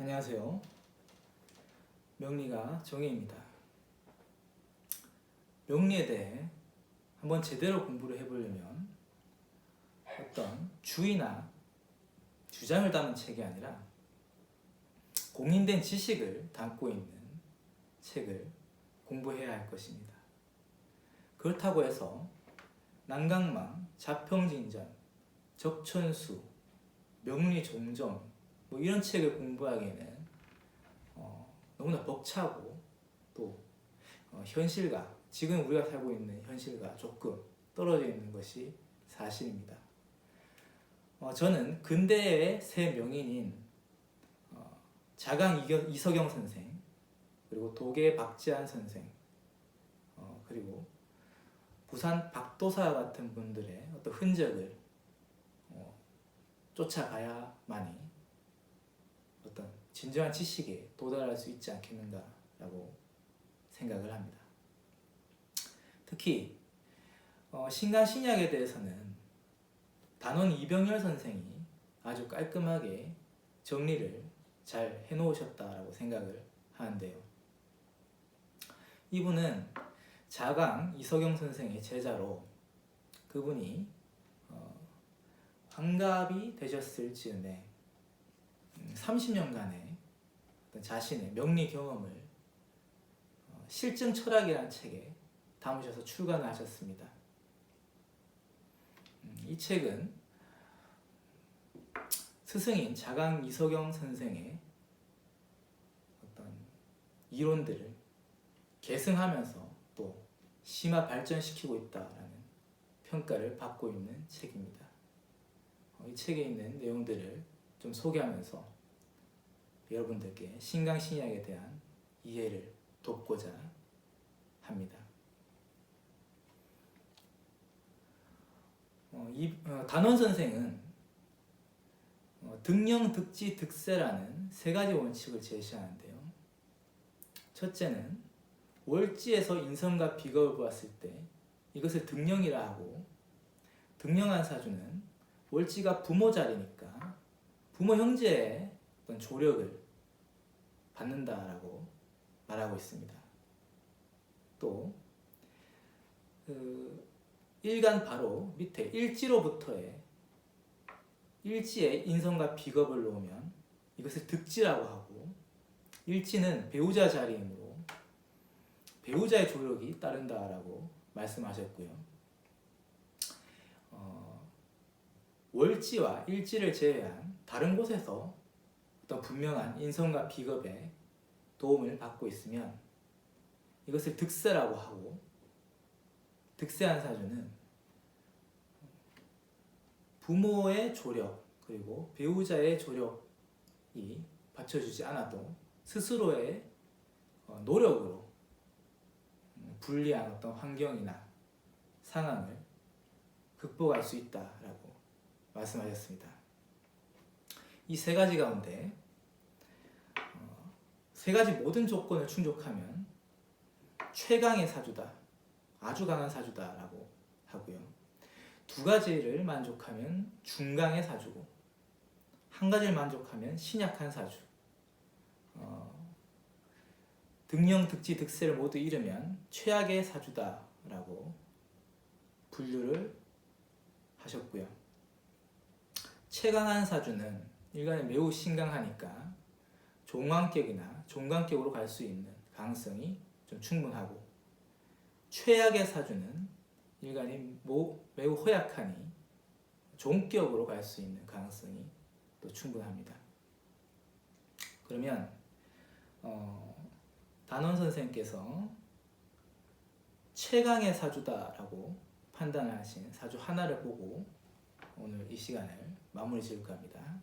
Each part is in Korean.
안녕하세요. 명리가 정혜입니다. 명리에 대해 한번 제대로 공부를 해보려면 어떤 주의나 주장을 담은 책이 아니라 공인된 지식을 담고 있는 책을 공부해야 할 것입니다. 그렇다고 해서 난강망, 자평진전, 적천수, 명리종정 이런 책을 공부하기에는 너무나 벅차고 또 현실과 지금 우리가 살고 있는 현실과 조금 떨어져 있는 것이 사실입니다. 저는 근대의 세 명인인 자강 이석영 선생, 그리고 도계 박지한 선생, 그리고 부산 박도사 같은 분들의 어떤 흔적을 쫓아가야만이 어떤 진정한 지식에 도달할 수 있지 않겠는가라고 생각을 합니다. 특히 신간신약에 대해서는 단원 이병열 선생이 아주 깔끔하게 정리를 잘 해놓으셨다라고 생각을 하는데요. 이분은 자강 이석영 선생의 제자로 그분이 환갑이 되셨을 즈음에 30년간의 자신의 명리 경험을 실증 철학이라는 책에 담으셔서 출간을 하셨습니다. 이 책은 스승인 자강 이석영 선생의 어떤 이론들을 계승하면서 또 심화 발전시키고 있다라는 평가를 받고 있는 책입니다. 이 책에 있는 내용들을 좀 소개하면서 여러분들께 신강신약에 대한 이해를 돕고자 합니다. 단원 선생은 득령, 득지, 득세라는 세 가지 원칙을 제시하는데요. 첫째는 월지에서 인성과 비겁을 보았을 때 이것을 득령이라 하고, 득령한 사주는 월지가 부모 자리니까 부모 형제의 어떤 조력을 받는다라고 말하고 있습니다. 또 일간 바로 밑에 일지로부터의 일지에 인성과 비겁을 놓으면 이것을 득지라고 하고, 일지는 배우자 자리이므로 배우자의 조력이 따른다라고 말씀하셨고요. 월지와 일지를 제외한 다른 곳에서 어떤 분명한 인성과 비겁에 도움을 받고 있으면 이것을 득세라고 하고, 득세한 사주는 부모의 조력 그리고 배우자의 조력이 받쳐주지 않아도 스스로의 노력으로 불리한 어떤 환경이나 상황을 극복할 수 있다라고 말씀하셨습니다. 이 세 가지 가운데 세 가지 모든 조건을 충족하면 최강의 사주다, 아주 강한 사주다라고 하고요. 두 가지를 만족하면 중강의 사주고, 한 가지를 만족하면 신약한 사주. 득령, 득지, 득세를 모두 이루면 최악의 사주다라고 분류를 하셨고요. 최강한 사주는 일간에 매우 신강하니까 종강격이나 종강격으로 갈 수 있는 가능성이 좀 충분하고, 최악의 사주는 일간이 매우 허약하니 종격으로 갈 수 있는 가능성이 또 충분합니다. 그러면 단원 선생님께서 최강의 사주다라고 판단하신 사주 하나를 보고 오늘 이 시간을 마무리 지을까 합니다.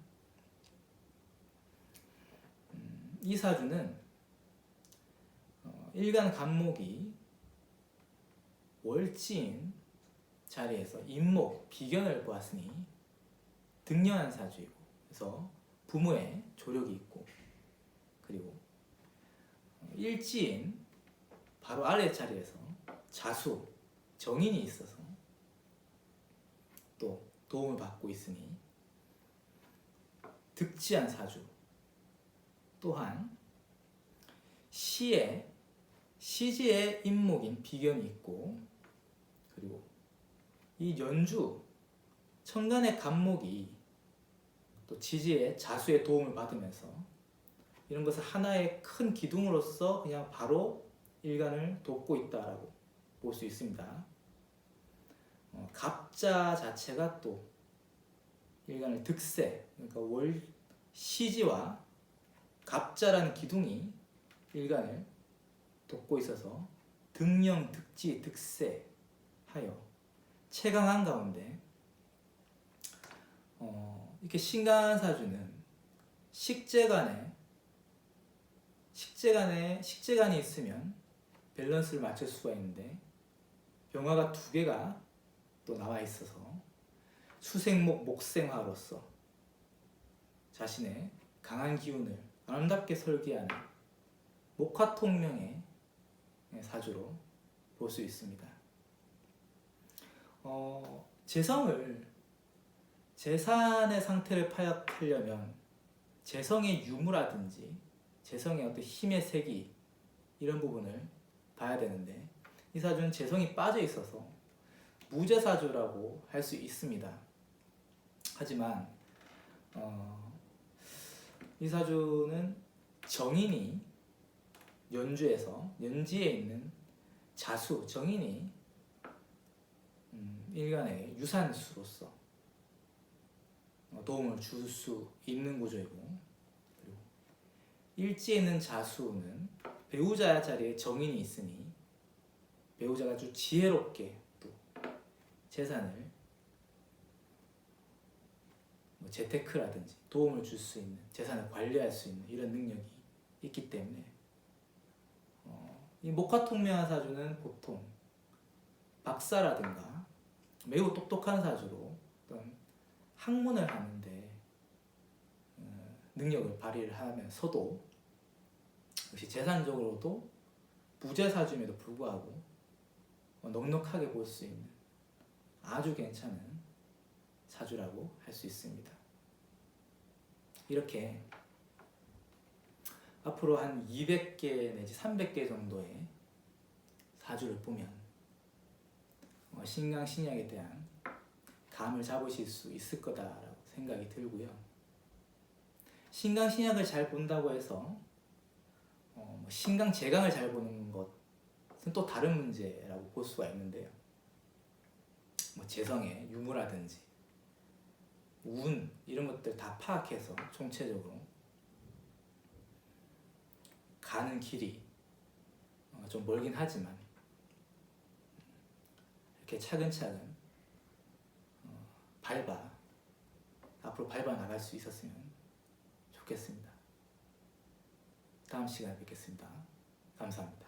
이 사주는 일간 간목이 월지인 자리에서 인목, 비견을 보았으니 득령한 사주이고, 그래서 부모의 조력이 있고, 그리고 일지인 바로 아래 자리에서 자수, 정인이 있어서 또 도움을 받고 있으니 득지한 사주, 또한 시에 시지의 임목인 비견이 있고, 그리고 이 연주 천간의 간목이 또 지지의 자수의 도움을 받으면서 이런 것을 하나의 큰 기둥으로서 그냥 바로 일간을 돕고 있다라고 볼 수 있습니다. 갑자 자체가 또 일간을 득세, 그러니까 월 시지와 갑자라는 기둥이 일간을 돕고 있어서 득령, 득지, 득세 하여 최강한 가운데 이렇게 신간사주는 식재간이 있으면 밸런스를 맞출 수가 있는데 병화가 두 개가 또 나와 있어서 수생목 목생화로서 자신의 강한 기운을 아름답게 설계하는 목화통명의 사주로 볼 수 있습니다. 재산의 상태를 파악하려면 재성의 유무라든지 재성의 어떤 힘의 세기 이런 부분을 봐야 되는데, 이 사주는 재성이 빠져 있어서 무재사주라고 할 수 있습니다. 하지만 이 사주는 정인이 연지에 있는 자수, 정인이 일간의 유산수로서 도움을 줄 수 있는 구조이고, 그리고 일지에 있는 자수는 배우자 자리에 정인이 있으니 배우자가 아주 지혜롭게 또 재산을 재테크라든지 도움을 줄 수 있는, 재산을 관리할 수 있는 이런 능력이 있기 때문에 이 목화통명한 사주는 보통 박사라든가 매우 똑똑한 사주로 어떤 학문을 하는데 능력을 발휘를 하면서도 역시 재산적으로도 무재사주임에도 불구하고 넉넉하게 볼 수 있는 아주 괜찮은 사주라고 할 수 있습니다. 이렇게 앞으로 한 200개 내지 300개 정도의 사주를 보면 신강신약에 대한 감을 잡으실 수 있을 거다라고 생각이 들고요. 신강신약을 잘 본다고 해서 신강재강을 잘 보는 것은 또 다른 문제라고 볼 수가 있는데요. 재성의 유무라든지 운 이런 것들 다 파악해서 총체적으로 가는 길이 좀 멀긴 하지만 이렇게 차근차근 앞으로 밟아 나갈 수 있었으면 좋겠습니다. 다음 시간에 뵙겠습니다. 감사합니다.